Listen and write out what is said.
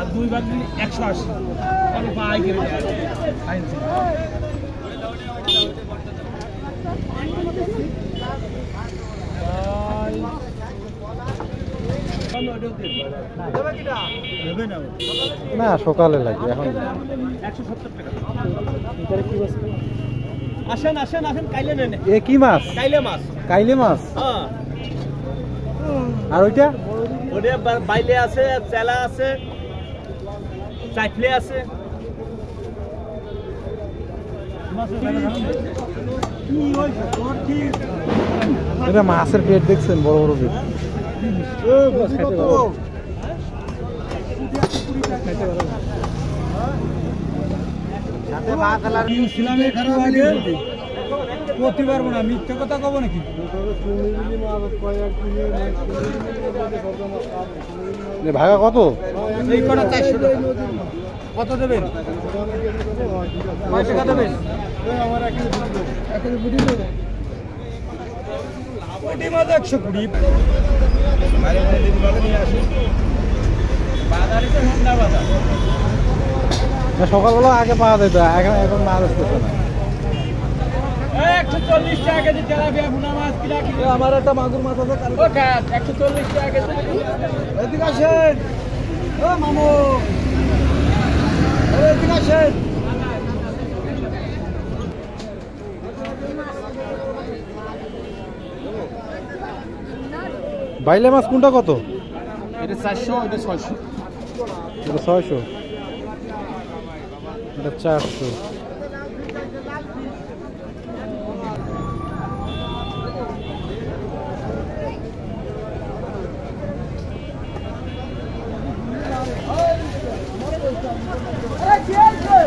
আর 2 ভাগ দিলে 180 তাহলে পাই করে না সকালে লাগবে এখন 170 টাকা এটারে কি মাছ আসেন আসেন আসেন কাইলে নেন এ কি মাছ কাইলে মাছ হ্যাঁ আর ওইটা ওটা বাইলে আছে চেলা আছে চাইফলে আছে এটা মাছের পেট দেখছেন বড় বড় পেট করতে পারবো না মিথ্যে কথা কব নাকি ভাগা কত এই কটা 400 টাকা কত দেবেন কত টাকা দেবেন আমার একটা বুঝি দেব ওইটি মাছ 120 বাইরে কোন দিন বলে নিয়ে আসি বাজারে তো ঠান্ডা বাজার সকালবেলা আগে পাওয়া যেত এখন মাছ আসতেছে না 140 টাকা কেজি তেলাপিয়া ভুনা মাছ কিলা কিলো আমার একটা মাগুর মাছ আছে 140 টাকা কেজি এদিকে আসেন ও মামু এদিকে আসেন বাইলে মাছ কোনটা কত এটা 400 এটা 600 এটা 600 এটা 400 আরে কি আছে